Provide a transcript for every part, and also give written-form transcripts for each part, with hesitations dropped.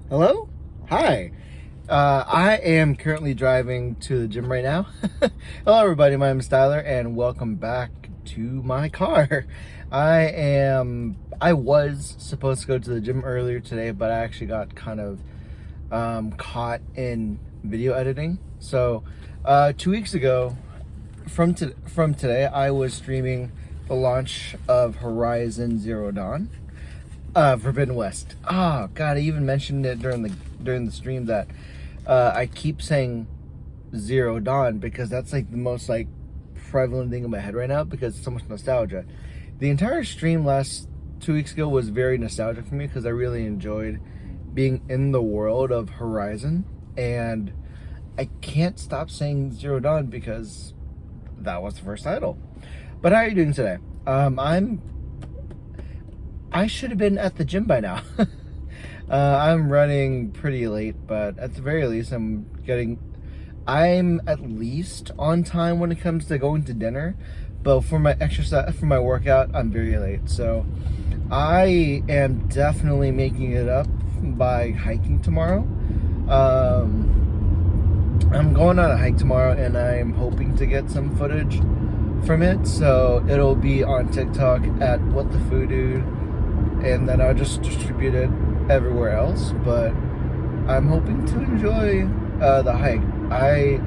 Hello? Hi. I am currently driving to the gym right now. Hello, everybody. My name is Tyler, and welcome back to my car. I was supposed to go to the gym earlier today, but I actually got kind of caught in video editing. So, 2 weeks ago, from today, I was streaming the launch of Horizon Zero Dawn. Forbidden West. Oh God, I even mentioned it during the stream that I keep saying Zero Dawn because that's like the most like prevalent thing in my head right now because it's so much nostalgia. The entire stream last 2 weeks ago was very nostalgic for me because I really enjoyed being in the world of Horizon, and I can't stop saying Zero Dawn because that was the first title. But how are you doing today? I should have been at the gym by now. I'm running pretty late, but at the very least, I'm at least on time when it comes to going to dinner. But for my exercise, for my workout, I'm very late. So I am definitely making it up by hiking tomorrow. I'm going on a hike tomorrow, and I'm hoping to get some footage from it. So it'll be on TikTok at What the Food Dude, and then I'll just distribute it everywhere else. But I'm hoping to enjoy the hike. I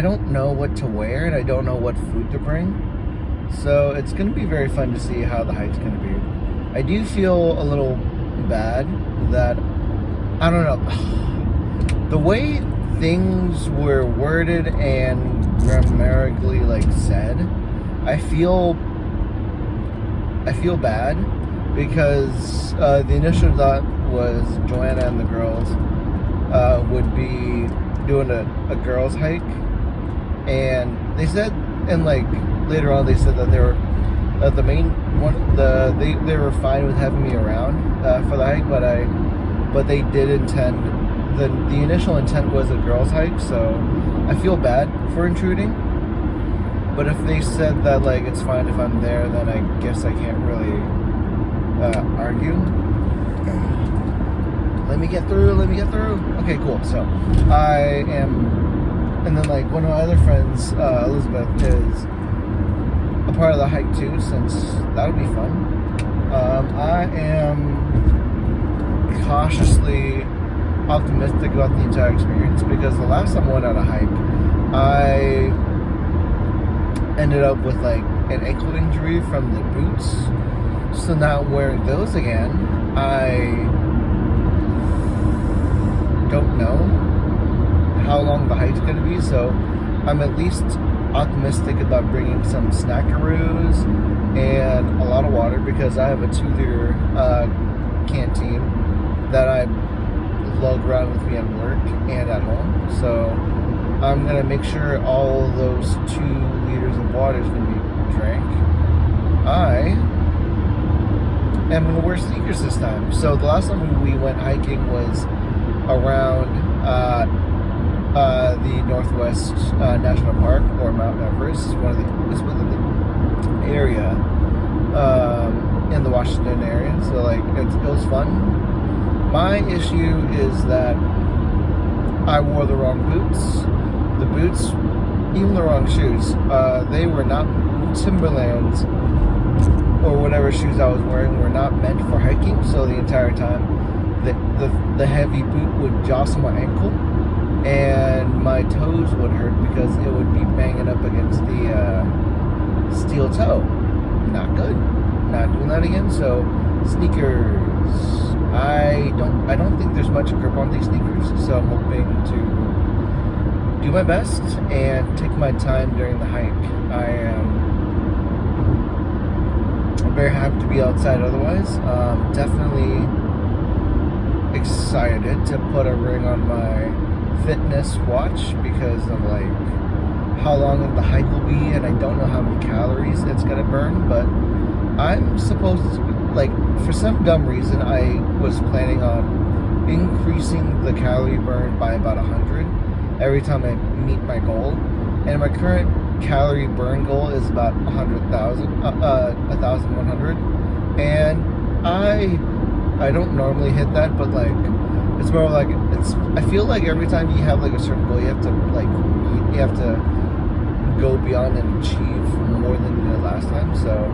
don't know what to wear, and I don't know what food to bring, so it's gonna be very fun to see how the hike's gonna be. I do feel a little bad that, I don't know, the way things were worded and grammatically like said, I feel bad because the initial thought was Joanna and the girls would be doing a girls hike, and they said, and like later on they said that they were the main one, they were fine with having me around for the hike, but they did intend, the initial intent was a girls hike, so I feel bad for intruding. But if they said that like it's fine if I'm there, then I guess I can't really argue. Let me get through. Okay, cool. So I am, and then like one of my other friends, Elizabeth, is a part of the hike too, since that'll be fun. I am cautiously optimistic about the entire experience because the last time I went on a hike, I ended up with like an ankle injury from the boots. So now wearing those again, I don't know how long the hike's gonna be, so I'm at least optimistic about bringing some snackaroos and a lot of water because I have a 2-liter canteen that I lug around with me at work and at home. So I'm gonna make sure all those 2 liters of water is gonna be drank. I am gonna wear sneakers this time. So the last time we went hiking was around the Northwest National Park, or Mount Everest. It's within the area, in the Washington area. So like it was fun. My issue is that I wore the wrong boots. The boots, even the wrong shoes. They were not Timberlands, or whatever shoes I was wearing were not meant for hiking. So the entire time, the heavy boot would jostle my ankle, and my toes would hurt because it would be banging up against the steel toe. Not good. Not doing that again. So sneakers. I don't think there's much grip on these sneakers, so I'm hoping to do my best and take my time during the hike. I'm very happy to be outside otherwise. Definitely excited to put a ring on my fitness watch because of like how long the hike will be, and I don't know how many calories it's gonna burn, but I'm supposed to, like, for some dumb reason, I was planning on increasing the calorie burn by about 100 every time I meet my goal. And my current calorie burn goal is about 1,100. And I don't normally hit that, but like It's more like I feel like every time you have like a certain goal, you have to like meet, you have to go beyond and achieve more than you did last time. So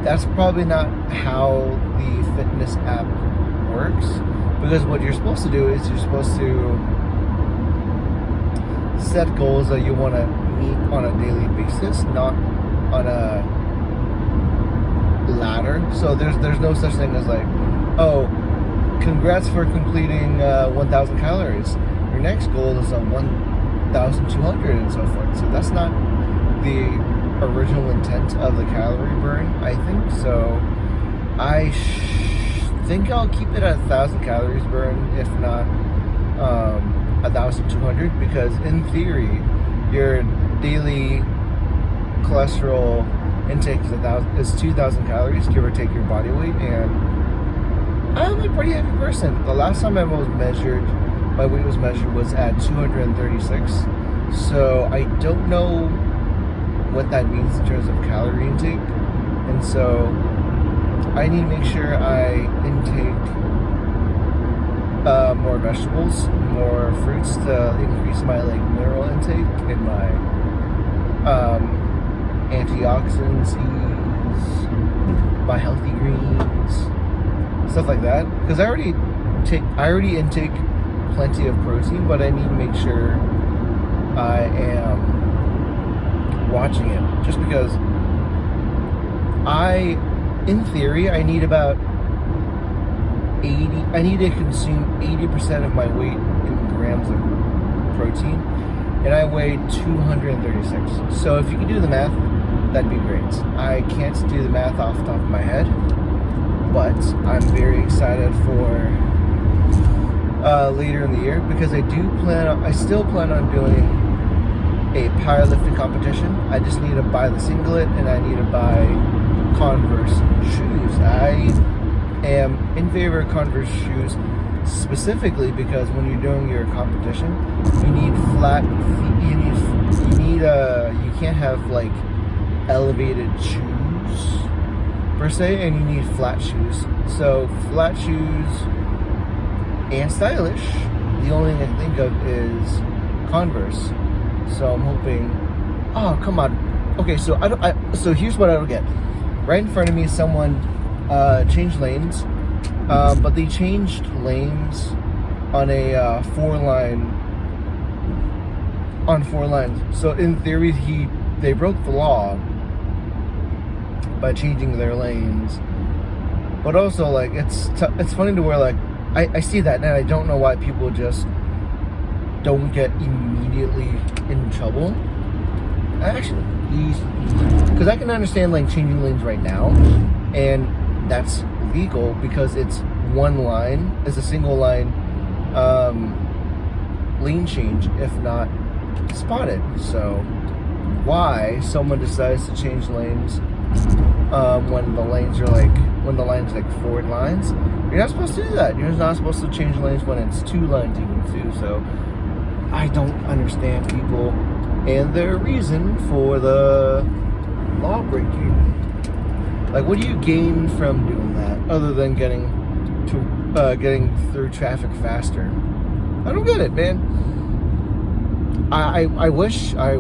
that's probably not how the fitness app works, because what you're supposed to do is you're supposed to set goals that you want to meet on a daily basis, not on a ladder. So there's no such thing as like, oh, congrats for completing 1,000 calories. Your next goal is 1,200 and so forth. So that's not the original intent of the calorie burn, I think. So I think I'll keep it at 1,000 calories burn, if not 1,200, because in theory, your daily cholesterol intake is 2,000 calories, give or take your body weight, and I'm a pretty heavy person. The last time my weight was measured was at 236. So I don't know what that means in terms of calorie intake, and so I need to make sure I intake more vegetables, more fruits to increase my like mineral intake and my antioxidants, my healthy greens, stuff like that. Because I already intake plenty of protein, but I need to make sure I am watching it. Just because in theory, I need about 80. I need to consume 80% of my weight in grams of protein, and I weigh 236. So if you can do the math, that'd be great. I can't do the math off the top of my head, but I'm very excited for later in the year, because I still plan on doing a powerlifting competition. I just need to buy the singlet, and I need to buy Converse shoes. I am in favor of Converse shoes specifically because when you're doing your competition, you need flat feet. You can't have like elevated shoes per se, and you need flat shoes. So flat shoes and stylish, the only thing I think of is Converse. So I'm hoping. Oh, come on. Okay, so so here's what I don't get. Right in front of me, someone changed lanes, but they changed lanes on a 4 lines. So in theory, they broke the law by changing their lanes. But also, like, it's funny to where, like, I see that and I don't know why people just don't get immediately in trouble. Actually, because I can understand like changing lanes right now, and that's legal because it's one line, it's a single line lane change if not spotted. So why someone decides to change lanes when the line's like 4 lines? You're not supposed to do that. You're not supposed to change lanes when it's 2 lines even too. So I don't understand people and their reason for the law breaking. Like, what do you gain from doing that other than getting through traffic faster? I don't get it, man. I wish I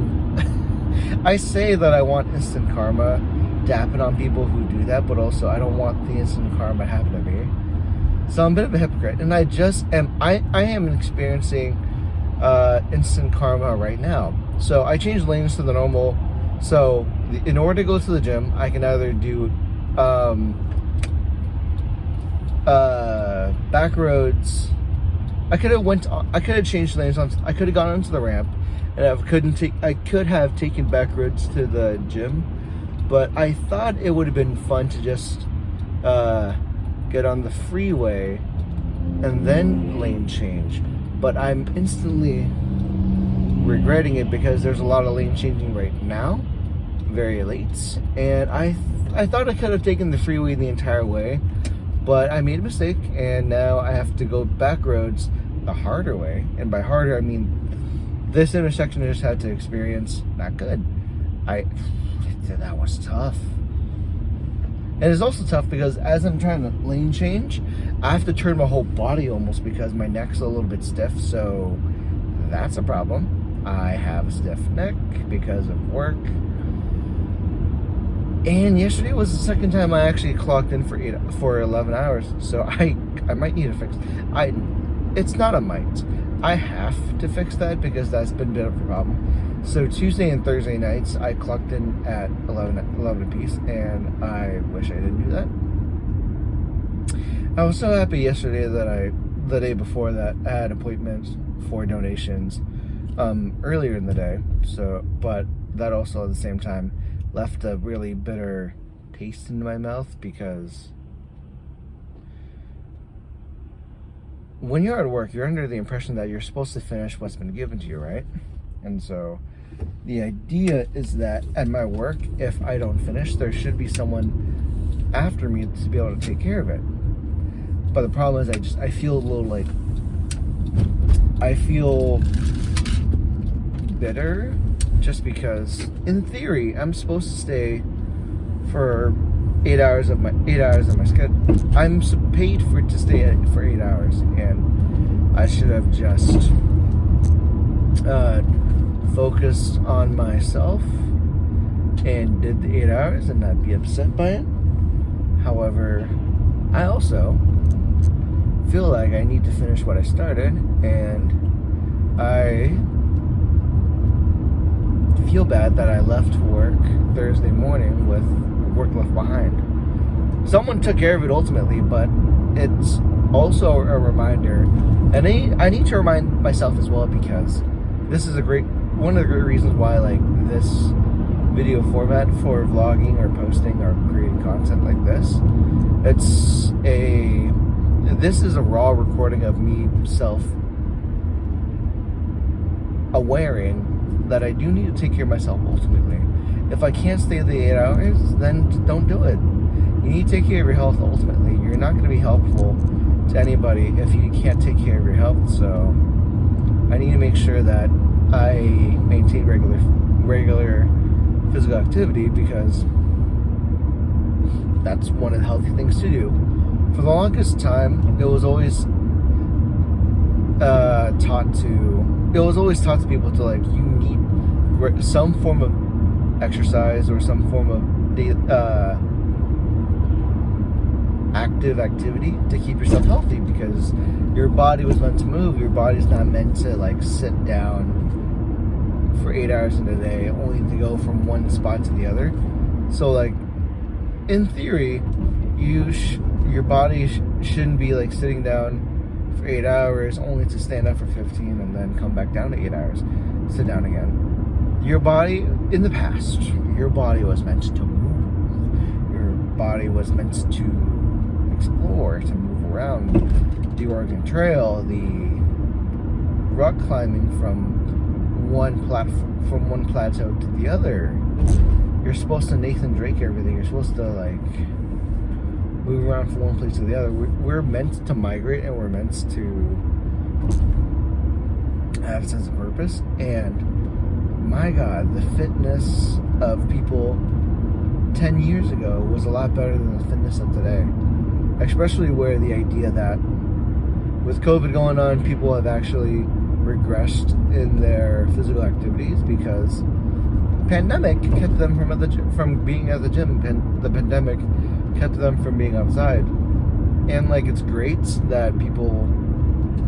say that I want instant karma to happen on people who do that, but also I don't want the instant karma to happen to me. So I'm a bit of a hypocrite, and I am experiencing instant karma right now. So I changed lanes to the normal. So in order to go to the gym, I can either do back roads. I could have changed lanes I could have gone onto the ramp, and I could have taken back roads to the gym. But I thought it would have been fun to just get on the freeway and then lane change. But I'm instantly regretting it because there's a lot of lane changing right now, very late, and I thought I could have taken the freeway the entire way, but I made a mistake, and now I have to go back roads the harder way. And by harder, I mean this intersection I just had to experience. Not good. That was tough. And it's also tough because as I'm trying to lane change, I have to turn my whole body almost because my neck's a little bit stiff. So that's a problem. I have a stiff neck because of work. And yesterday was the second time I actually clocked in for 11 hours. So I might need to fix. It's not a might. I have to fix that because that's been a bit of a problem. So Tuesday and Thursday nights, I clocked in at 11 apiece, and I wish I didn't do that. I was so happy yesterday that the day before that, I had appointments for donations earlier in the day. So, but that also at the same time left a really bitter taste in my mouth because when you're at work, you're under the impression that you're supposed to finish what's been given to you, right? And so the idea is that at my work, if I don't finish, there should be someone after me to be able to take care of it. But the problem is I feel a little like, I feel bitter just because in theory, I'm supposed to stay for 8 hours of my schedule. I'm paid to stay for 8 hours, and I should have just focused on myself and did the 8 hours and not be upset by it. However, I also feel like I need to finish what I started, and I feel bad that I left work Thursday morning with work left behind. Someone took care of it ultimately, but it's also a reminder, and I need to remind myself as well, because this is one of the great reasons why I like this video format for vlogging or posting or creating content like this. This is a raw recording of me self-awareing that I do need to take care of myself ultimately. If I can't stay the 8 hours, then don't do it. You need to take care of your health ultimately. You're not going to be helpful to anybody if you can't take care of your health. So I need to make sure that I maintain regular physical activity, because that's one of the healthy things to do. For the longest time, it was always taught to people to like, you need some form of exercise or some form of active activity to keep yourself healthy, because your body was meant to move. Your body's not meant to like sit down for 8 hours in a day only to go from one spot to the other. So like, in theory, your body shouldn't be like sitting down for 8 hours only to stand up for 15 and then come back down to 8 hours, sit down again. Your body, in the past, your body was meant to move. Your body was meant to explore, to move around. The Oregon Trail, the rock climbing from one plateau to the other. You're supposed to Nathan Drake everything. You're supposed to like move around from one place to the other. We're meant to migrate, and we're meant to have a sense of purpose. And my God, the fitness of people 10 years ago was a lot better than the fitness of today. Especially where the idea that with COVID going on, people have actually regressed in their physical activities because pandemic kept them from being at the gym. The pandemic kept them from being outside. And like, it's great that people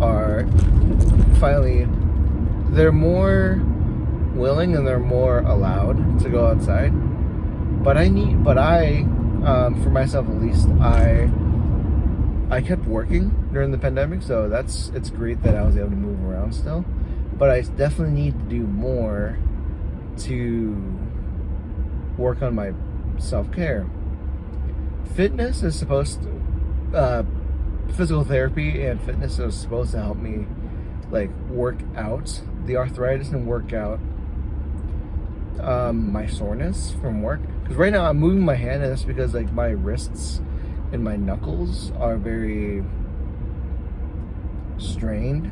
are finally, they're more willing and they're more allowed to go outside. But I for myself at least, I kept working during the pandemic, so it's great that I was able to move around still. But I definitely need to do more to work on my self-care. Fitness is supposed to, physical therapy and fitness is supposed to help me like work out the arthritis and work out my soreness from work. Because right now I'm moving my hand, and that's because like my wrists and my knuckles are very strained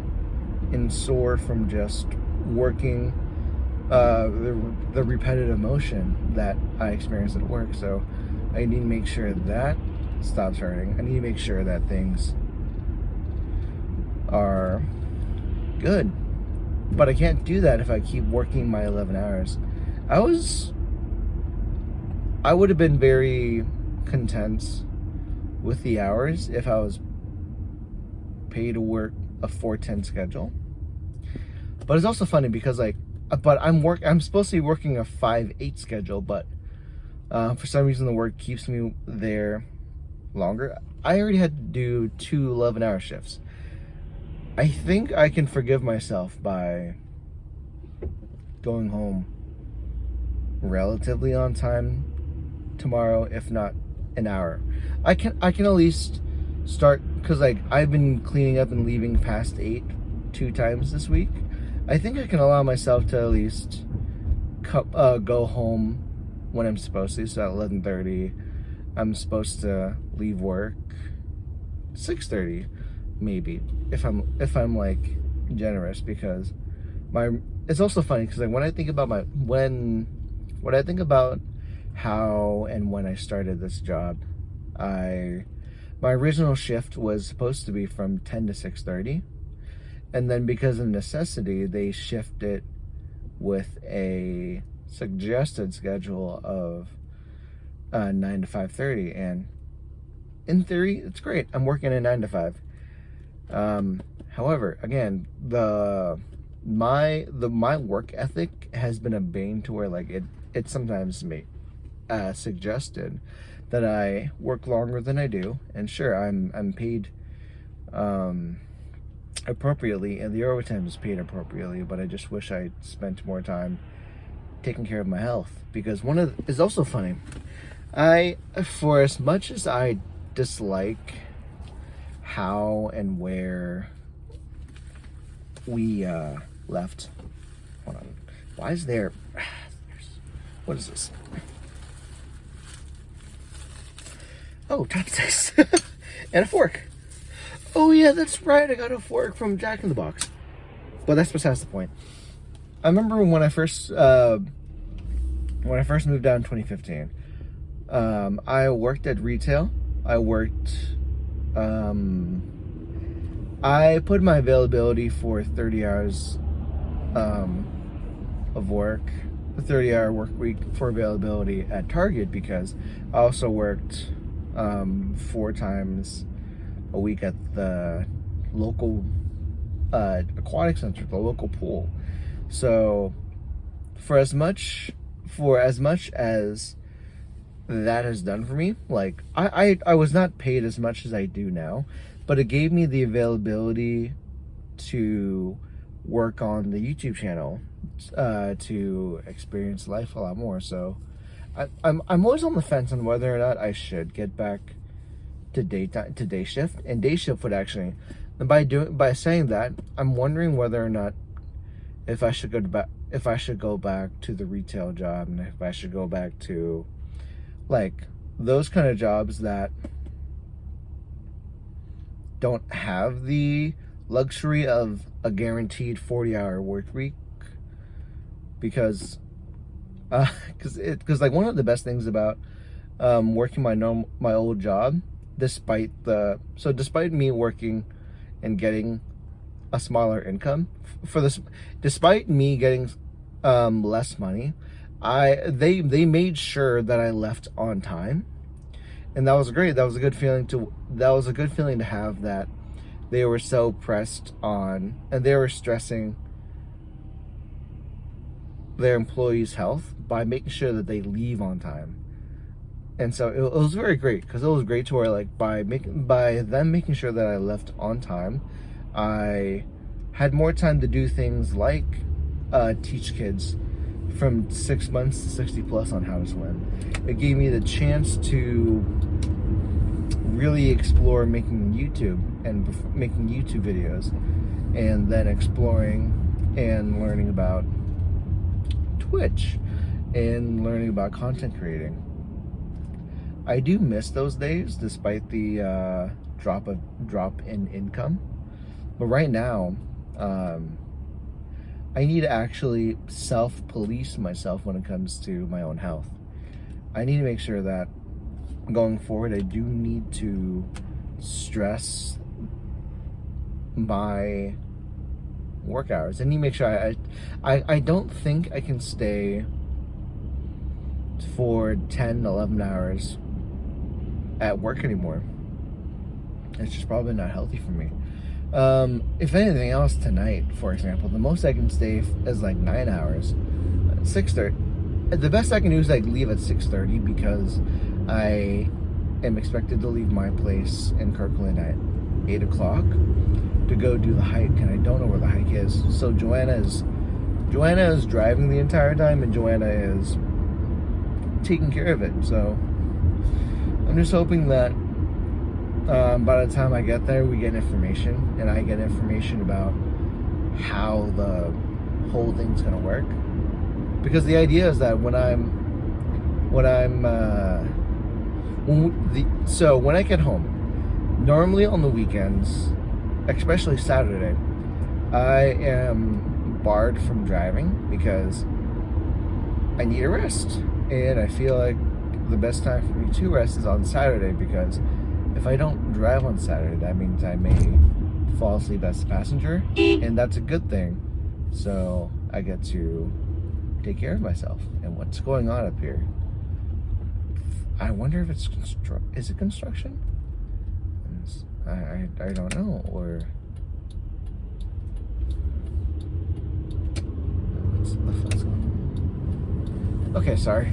and sore from just working the repetitive motion that I experience at work. So I need to make sure that stops hurting. I need to make sure that things are good. But I can't do that if I keep working my 11 hours. I would have been very content with the hours if I was paid to work a 4/10 schedule. But it's also funny because I'm supposed to be working a 5/8 schedule, but for some reason the work keeps me there longer. I already had to do 2 11-hour shifts. I think I can forgive myself by going home relatively on time tomorrow, if not an hour. I can at least start, because I've been cleaning up and leaving past 8 2 times this week. I think I can allow myself to at least go home when I'm supposed to. So at 11:30, I'm supposed to leave work 6:30, maybe, if I'm like generous, because it's also funny because when I think about how and when I started this job, my original shift was supposed to be from 10 to 6:30, and then because of necessity, they shifted with a suggested schedule of 9 to 5:30, and in theory, it's great. I'm working a 9 to 5. However, again, my work ethic has been a bane to where it sometimes suggested that I work longer than I do, and sure, I'm paid appropriately, and the overtime is paid appropriately, but I just wish I spent more time taking care of my health. Because it's also funny, for as much as I dislike how and where we left, hold on, why is there, what is this? Oh, chopsticks. And a fork. Oh yeah, that's right, I got a fork from Jack in the Box. But that's besides the point. I remember when I first moved out in 2015, I worked at retail. I put my availability for 30 hours of work, a 30-hour work week for availability at Target, because I also worked 4 times a week at the local aquatic center, the local pool. So for as much as that has done for me, I was not paid as much as I do now, but it gave me the availability to work on the YouTube channel, to experience life a lot more. So I'm always on the fence on whether or not I should get back to day shift. And day shift would actually, and by saying that, I'm wondering whether or not if I should go back to the retail job, and if I should go back to those kind of jobs that don't have the luxury of a guaranteed 40-hour work week, because one of the best things about working my old job, despite me working and getting a smaller income despite me getting less money, they made sure that I left on time, and that was great. That was a good feeling to have, that they were so pressed on, and they were stressing their employees' health by making sure that they leave on time. And so it was very great, because it was great to where by them making sure that I left on time, I had more time to do things like teach kids from 6 months to 60 plus on how to swim. It gave me the chance to really explore making YouTube videos, and then exploring and learning about Twitch and learning about content creating. I do miss those days, despite the drop in income. But right now, I need to actually self-police myself when it comes to my own health. I need to make sure that going forward, I do need to stress my work hours. I need to make sure I don't think I can stay for 10, 11 hours at work anymore. It's just probably not healthy for me. If anything else, tonight, for example, the most I can stay is like 9 hours. 6:30. The best I can do is like leave at 6:30 because I am expected to leave my place in Kirkland at 8 o'clock to go do the hike, and I don't know where the hike is. So Joanna is driving the entire time, and Joanna is taking care of it. So I'm just hoping that by the time I get there, we get information, and I get information about how the whole thing's gonna work. Because the idea is that when I get home, normally on the weekends, especially Saturday, I am barred from driving because I need a rest. And I feel like the best time for me to rest is on Saturday, because if I don't drive on Saturday, that means I may fall asleep as a passenger, and that's a good thing. So I get to take care of myself. And what's going on up here? I wonder if it's is it construction? I don't know. Or what's the fuck's going on? Okay, sorry.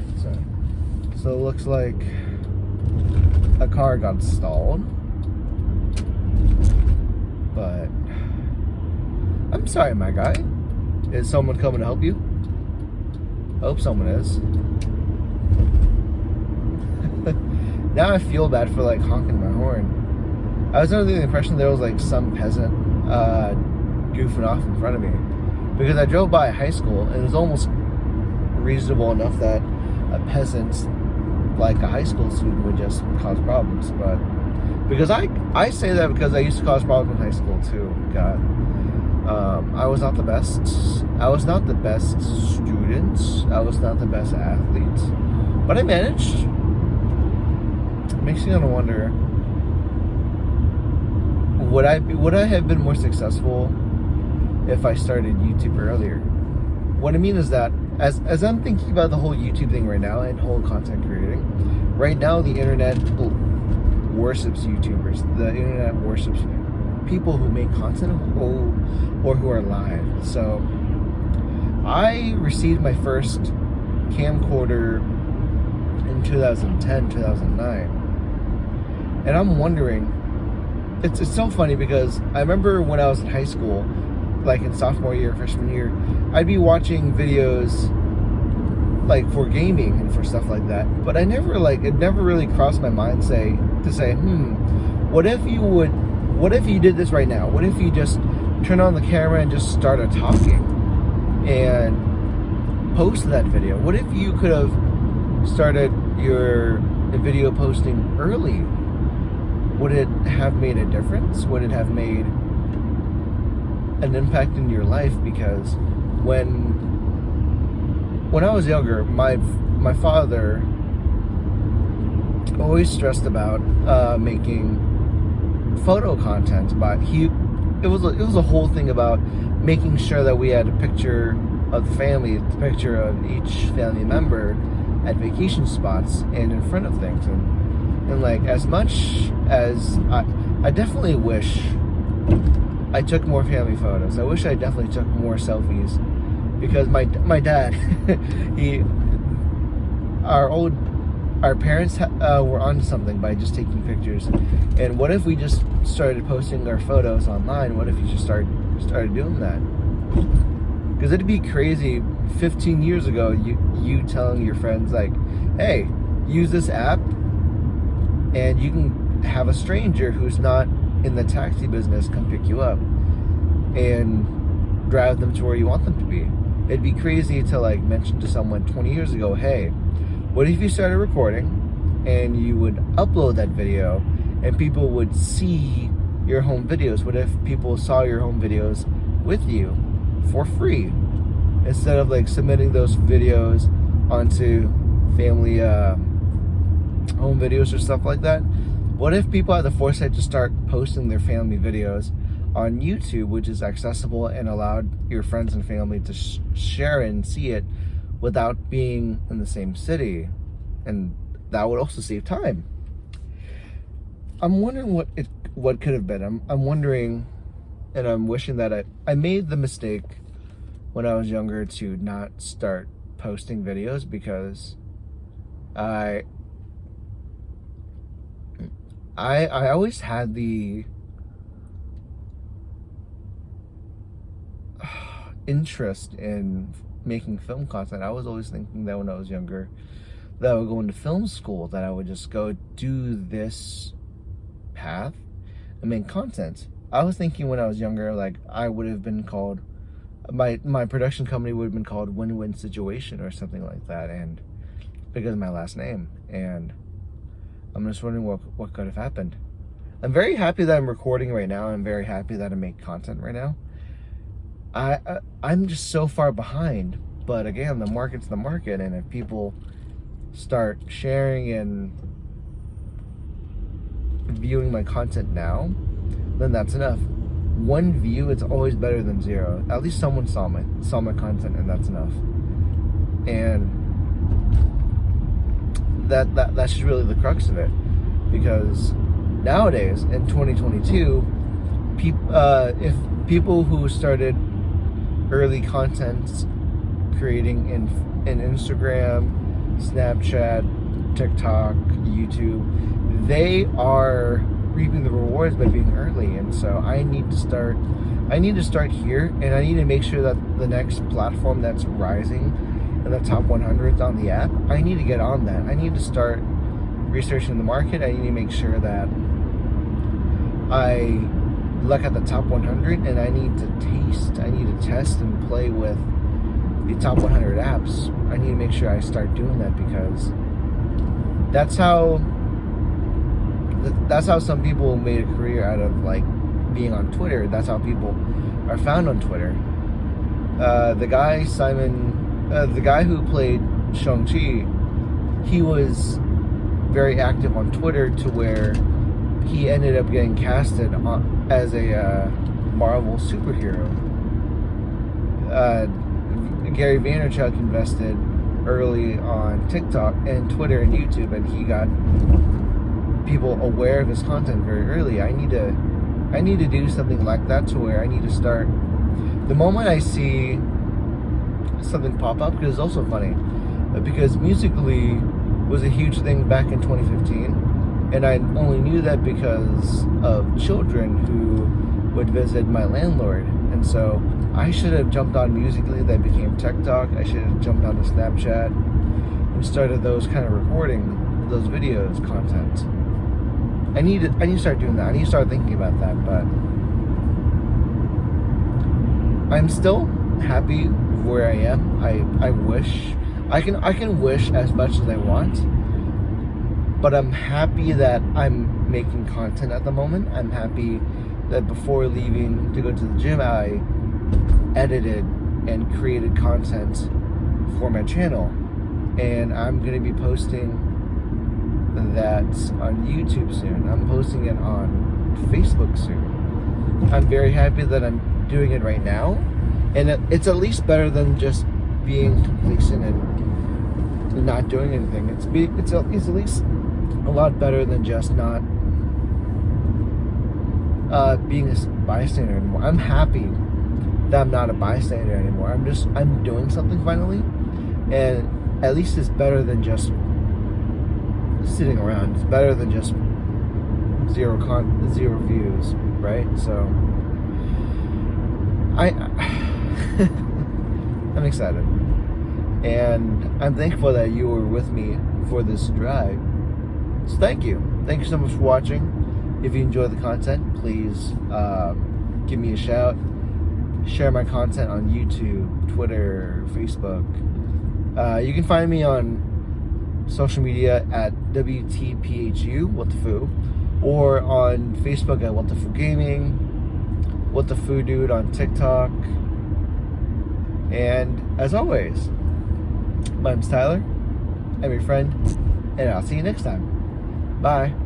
So it looks like a car got stalled, but I'm sorry, my guy. Is someone coming to help you? I hope someone is. Now I feel bad for like honking my horn. I was under the impression there was like some peasant goofing off in front of me, because I drove by a high school and it was almost reasonable enough that a peasant, like a high school student, would just cause problems. But because I say that because I used to cause problems in high school too. God, I was not the best. I was not the best student. I was not the best athlete, but I managed. It makes me wonder, would I have been more successful if I started YouTube earlier? What I mean is that as I'm thinking about the whole YouTube thing right now and whole content creating, right now the internet worships YouTubers. The internet worships people who make content or who are live. So I received my first camcorder in 2010, 2009. And I'm wondering, it's so funny because I remember when I was in high school, like in sophomore year, freshman year, I'd be watching videos like for gaming and for stuff like that. But it never really crossed my mind to say, what if you did this right now? What if you just turn on the camera and just started talking and post that video? What if you could have started your video posting early? Would it have made a difference? Would it have made an impact in your life? Because when I was younger, my father always stressed about making photo content, but it was a whole thing about making sure that we had a picture of the family, a picture of each family member at vacation spots and in front of things. And like, as much as I definitely wish I took more family photos. I wish I definitely took more selfies, because my dad, our parents were onto something by just taking pictures. And what if we just started posting our photos online? What if you just started doing that? Because it'd be crazy 15 years ago, you telling your friends like, hey, use this app and you can have a stranger who's not in the taxi business come pick you up and drive them to where you want them to be. It'd be crazy to like mention to someone 20 years ago, hey, what if you started recording and you would upload that video and people would see your home videos? What if people saw your home videos with you for free, instead of like submitting those videos onto family home videos or stuff like that. What if people had the foresight to start posting their family videos on YouTube, which is accessible and allowed your friends and family to share it and see it without being in the same city? And that would also save time. I'm wondering what could have been. I'm wondering, and I'm wishing that I made the mistake when I was younger to not start posting videos, because I always had the interest in making film content. I was always thinking that when I was younger, that I would go into film school, that I would just go do this path and make content. I was thinking when I was younger, like, I would have been called, my production company would have been called Win-Win Situation or something like that, and because of my last name. And I'm just wondering what could have happened. I'm very happy that I'm recording right now. I'm very happy that I make content right now. I'm just so far behind, but again, the market's the market, and if people start sharing and viewing my content now, then that's enough. One view, it's always better than zero. At least someone saw my content, and that's enough. And that's just really the crux of it, because nowadays in 2022, if people who started early content creating in Instagram, Snapchat, TikTok, YouTube, they are reaping the rewards by being early. And so I need to start here, and I need to make sure that the next platform that's rising in the top 100 on the app, I need to get on that. I need to start researching the market. I need to make sure that I look at the top 100, and I need to test and play with the top 100 apps. I need to make sure I start doing that, because that's how some people made a career out of, like, being on Twitter. That's how people are found on Twitter. The guy who played Shang-Chi, he was very active on Twitter to where he ended up getting casted as a Marvel superhero. Gary Vaynerchuk invested early on TikTok and Twitter and YouTube, and he got people aware of his content very early. I need to do something like that, to where I need to start the moment I see something pop up. Because it's also funny, because Musical.ly was a huge thing back in 2015, and I only knew that because of children who would visit my landlord. And so I should have jumped on Musical.ly, that became TikTok. I should have jumped onto Snapchat and started those kind of recording those videos content. I need to start doing that. I need to start thinking about that. But I'm still happy where I am. I wish I can wish as much as I want, but I'm happy that I'm making content at the moment. I'm happy that before leaving to go to the gym, I edited and created content for my channel, and I'm going to be posting that on YouTube soon. I'm posting it on Facebook soon. I'm very happy that I'm doing it right now, and it's at least better than just being complacent and not doing anything. It's at least a lot better than just not being a bystander anymore. I'm happy that I'm not a bystander anymore. I'm doing something finally, and at least it's better than just sitting around. It's better than just zero views, right? So I'm excited, and I'm thankful that you were with me for this drive. So thank you so much for watching. If you enjoy the content, please give me a shout. Share my content on YouTube, Twitter, Facebook. You can find me on social media at WTPHU, What the Foo, or on Facebook at What the Foo Gaming, What the Foo Dude on TikTok. And as always, my name's Tyler. I'm your friend, and I'll see you next time. Bye.